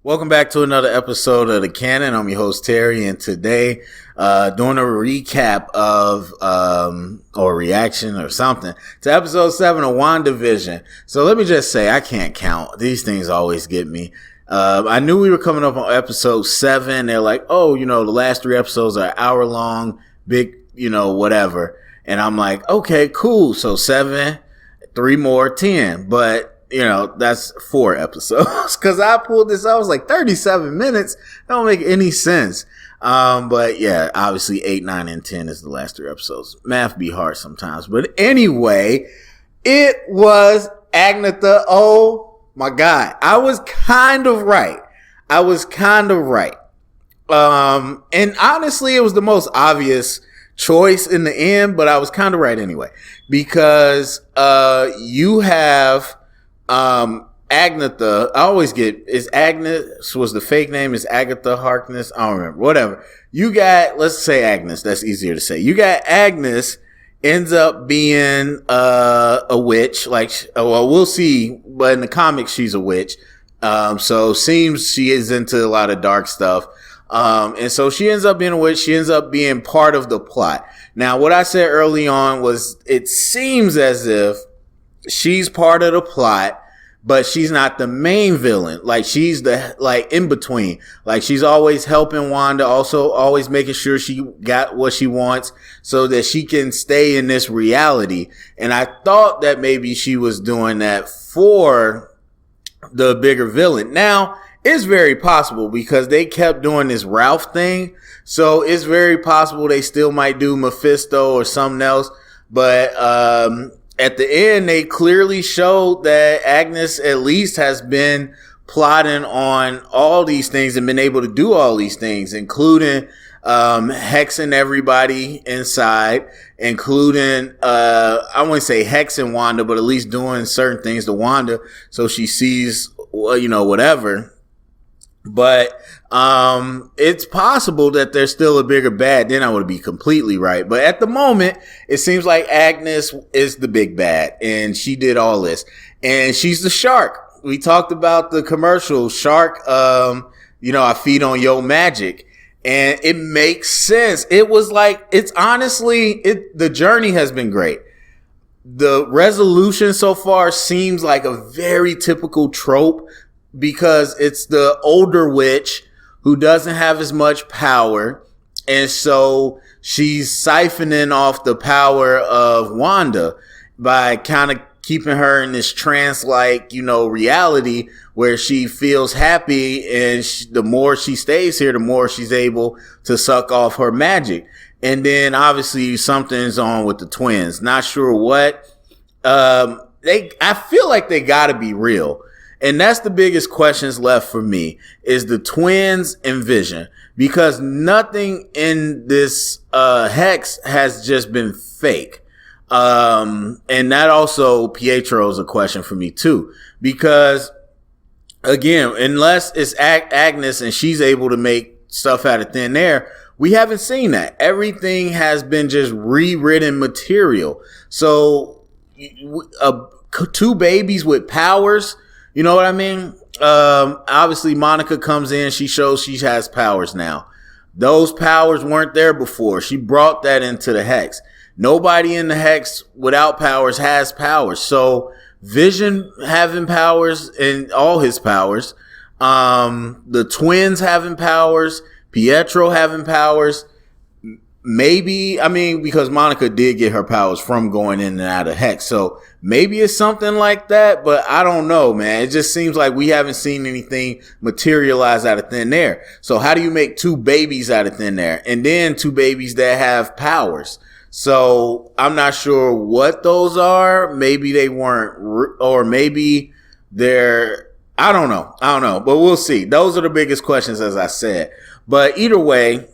Welcome back to another episode of the Canon. I'm your host Terry, and today doing a recap of or reaction or something to episode 7 of WandaVision. So let me just say, I can't count. These things always get me. I knew we were coming up on episode 7. They're like, oh, the last 3 episodes are hour long, big, whatever. And I'm like, okay, cool. So 7, 3 more, 10. But that's 4 episodes. Cause I pulled this, I was like 37 minutes. That don't make any sense. But yeah, obviously 8, 9, and 10 is the last 3 episodes. Math be hard sometimes. But anyway, it was Agnetha. Oh my God. I was kind of right. And honestly, it was the most obvious choice in the end, but I was kind of right anyway. Because, you have, Agnetha, I always get, is Agnes, was the fake name, is Agatha Harkness? I don't remember. Whatever. You got, let's say Agnes, that's easier to say. You got Agnes ends up being, a witch, well, we'll see, but in the comics, she's a witch. So seems she is into a lot of dark stuff. And so she ends up being a witch. She ends up being part of the plot. Now, what I said early on was it seems as if she's part of the plot, but she's not the main villain. Like, she's the, in between. Like, she's always helping Wanda, also always making sure she got what she wants so that she can stay in this reality. And I thought that maybe she was doing that for the bigger villain. Now, it's very possible because they kept doing this Ralph thing. So it's very possible they still might do Mephisto or something else. But, at the end, they clearly showed that Agnes at least has been plotting on all these things and been able to do all these things, including hexing everybody inside, including I wouldn't say hexing Wanda, but at least doing certain things to Wanda so she sees, whatever. But it's possible that there's still a bigger bad. Then I would be completely right. But at the moment, it seems like Agnes is the big bad, and she did all this, and she's the shark. We talked about the commercial shark. I feed on your magic, and it makes sense. It was like, it's honestly, the journey has been great. The resolution so far seems like a very typical trope, because it's the older witch who doesn't have as much power. And so she's siphoning off the power of Wanda by kind of keeping her in this trance-like, reality where she feels happy. And the more she stays here, the more she's able to suck off her magic. And then obviously something's on with the twins. Not sure what. I feel like they gotta be real. And that's the biggest questions left for me, is the twins and Vision, because nothing in this hex has just been fake. And that also, Pietro, is a question for me too, because again, unless it's Agnes and she's able to make stuff out of thin air, we haven't seen that. Everything has been just rewritten material. So 2 babies with powers. You know what I mean? Obviously Monica comes in. She shows she has powers now. Those powers weren't there before. She brought that into the hex. Nobody in the hex without powers has powers. So Vision having powers and all his powers. The twins having powers. Pietro having powers. Maybe, because Monica did get her powers from going in and out of hex. So maybe it's something like that, but I don't know, man. It just seems like we haven't seen anything materialize out of thin air. So how do you make 2 babies out of thin air? And then 2 babies that have powers. So I'm not sure what those are. Maybe they weren't, or maybe they're, I don't know, but we'll see. Those are the biggest questions, as I said. But either way,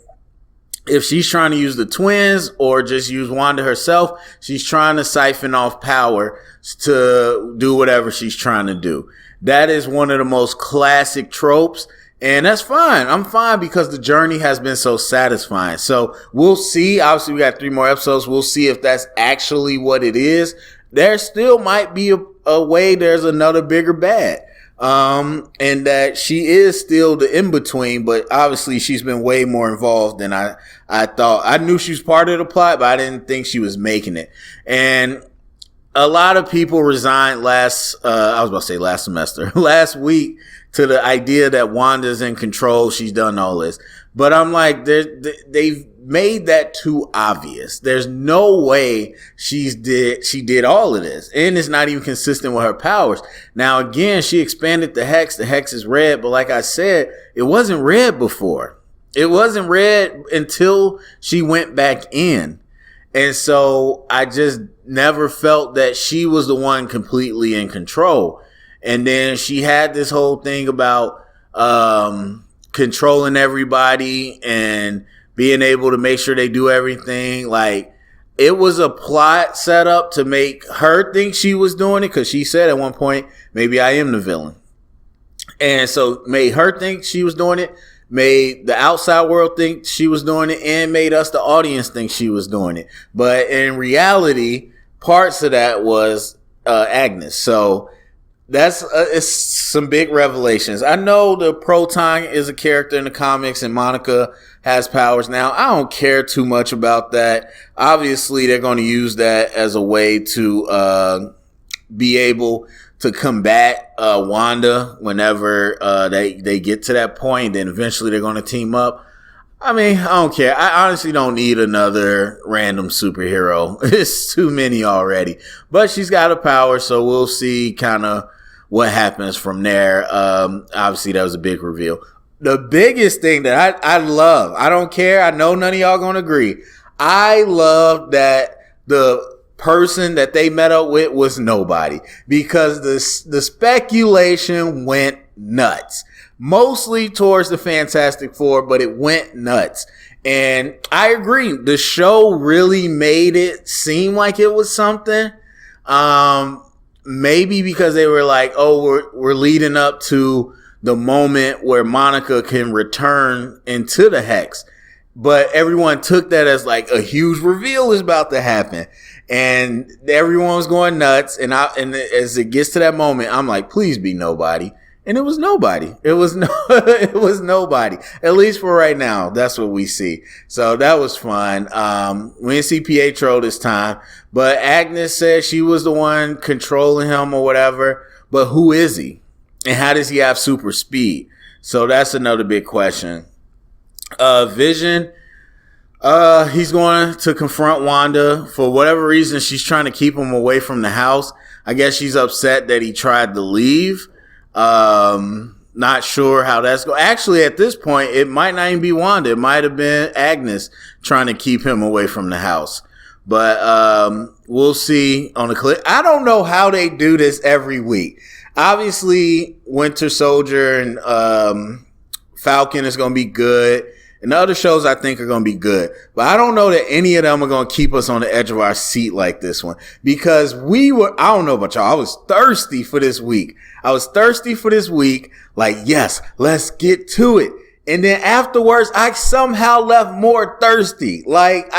if she's trying to use the twins or just use Wanda herself, she's trying to siphon off power to do whatever she's trying to do. That is one of the most classic tropes. And that's fine. I'm fine because the journey has been so satisfying. So we'll see. Obviously, we got 3 more episodes. We'll see if that's actually what it is. There still might be a way there's another bigger bad. And that she is still the in-between, but obviously she's been way more involved than I thought. I knew she was part of the plot, but I didn't think she was making it. And a lot of people resigned last semester, last week, to the idea that Wanda's in control. She's done all this. But I'm like, they've made that too obvious. There's no way she did all of this. And it's not even consistent with her powers. Now, again, she expanded the hex. The hex is red. But like I said, it wasn't red before. It wasn't red until she went back in. And so I just never felt that she was the one completely in control. And then she had this whole thing about controlling everybody and being able to make sure they do everything. Like, it was a plot set up to make her think she was doing it, because she said at one point, maybe I am the villain. And so made her think she was doing it, made the outside world think she was doing it, and made us, the audience, think she was doing it. But in reality, parts of that was Agnes. So that's it's some big revelations. I know the Proton is a character in the comics and Monica has powers now. I don't care too much about that. Obviously, they're going to use that as a way to be able to combat Wanda whenever they get to that point. Then eventually they're going to team up. I mean, I don't care. I honestly don't need another random superhero. It's too many already. But she's got a power, so we'll see kind of what happens from there. Obviously, that was a big reveal. The biggest thing that I love, I don't care, I know none of y'all gonna agree, I love that the person that they met up with was nobody, because the speculation went nuts. Mostly towards the Fantastic Four, but it went nuts. And I agree, the show really made it seem like it was something. Maybe because they were like, oh, we're leading up to the moment where Monica can return into the Hex. But everyone took that as like a huge reveal is about to happen. And everyone was going nuts. And as it gets to that moment, I'm like, please be nobody. And it was nobody. It was nobody. At least for right now, that's what we see. So that was fun. We didn't see Pietro this time, but Agnes said she was the one controlling him or whatever. But who is he? And how does he have super speed? So that's another big question. Vision, he's going to confront Wanda. For whatever reason, she's trying to keep him away from the house. I guess she's upset that he tried to leave. Not sure how that's going. Actually, at this point, it might not even be Wanda. It might have been Agnes trying to keep him away from the house. But we'll see on the clip. I don't know how they do this every week. Obviously, Winter Soldier and Falcon is going to be good. And the other shows I think are going to be good. But I don't know that any of them are going to keep us on the edge of our seat like this one. Because I don't know about y'all, I was thirsty for this week. Like, yes, let's get to it. And then afterwards, I somehow left more thirsty. Like,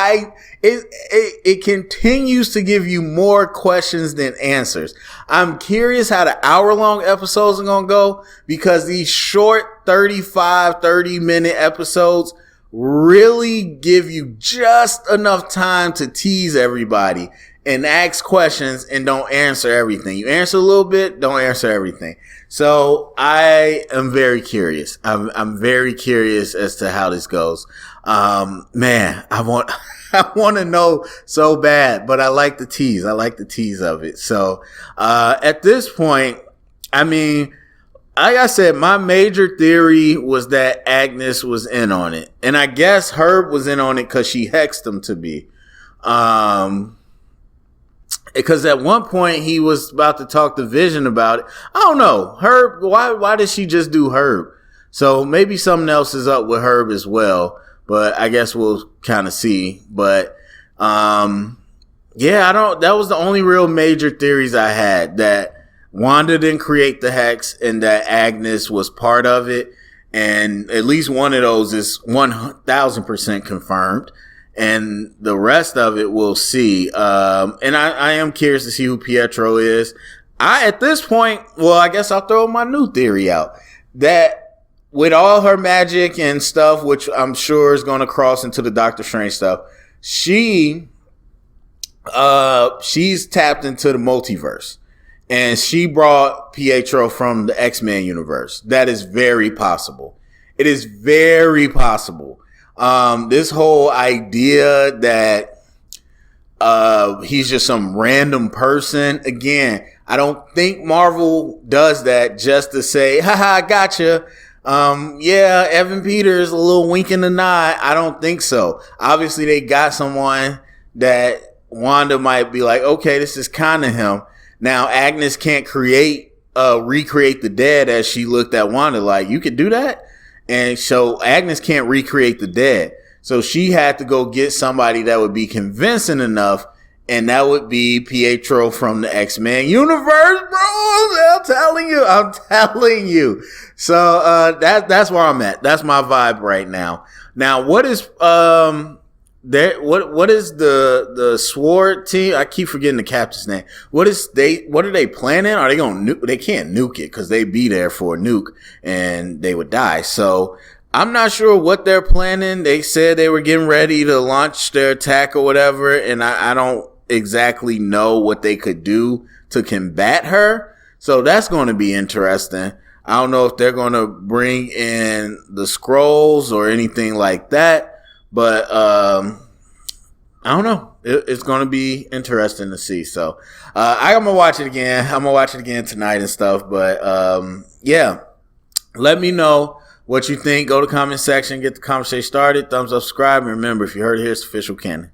it continues to give you more questions than answers. I'm curious how the hour-long episodes are going to go, because these short 30-minute episodes really give you just enough time to tease everybody and ask questions and don't answer everything. You answer a little bit, don't answer everything. So I am very curious. I'm very curious as to how this goes. Man, I want to know so bad, but I like the tease. I like the tease of it. So, at this point, I mean, like I said, my major theory was that Agnes was in on it. And I guess Herb was in on it because she hexed him to be. Because at one point he was about to talk to Vision about it. I don't know. Herb, why did she just do Herb? So maybe something else is up with Herb as well. But I guess we'll kind of see. But, that was the only real major theories I had, that Wanda didn't create the Hex and that Agnes was part of it. And at least one of those is 1000% confirmed. And the rest of it we'll see. And I am curious to see who Pietro is. At this point, well, I guess I'll throw my new theory out that with all her magic and stuff, which I'm sure is going to cross into the Doctor Strange stuff, she's tapped into the multiverse, and she brought Pietro from the X-Men universe. That is very possible. It is very possible. This whole idea that he's just some random person. Again, I don't think Marvel does that just to say, haha, gotcha. Yeah, Evan Peters, a little wink in the nod. I don't think so. Obviously, they got someone that Wanda might be like, okay, this is kind of him. Now, Agnes can't recreate the dead as she looked at Wanda like, you could do that? And so Agnes can't recreate the dead. So she had to go get somebody that would be convincing enough, and that would be Pietro from the X-Men universe, bro. I'm telling you. So that's where I'm at. That's my vibe right now. Now, what is what is the SWORD team? I keep forgetting the captain's name. What are they planning? Are they going to nuke? They can't nuke it because they'd be there for a nuke and they would die. So I'm not sure what they're planning. They said they were getting ready to launch their attack or whatever, and I don't exactly know what they could do to combat her. So that's going to be interesting. I don't know if they're going to bring in the Skrulls or anything like that, but I don't know. It's going to be interesting to see. So I'm going to watch it again. I'm going to watch it again tonight and stuff. But yeah, let me know what you think. Go to the comment section, get the conversation started. Thumbs up, subscribe. And remember, if you heard it here, it's official canon.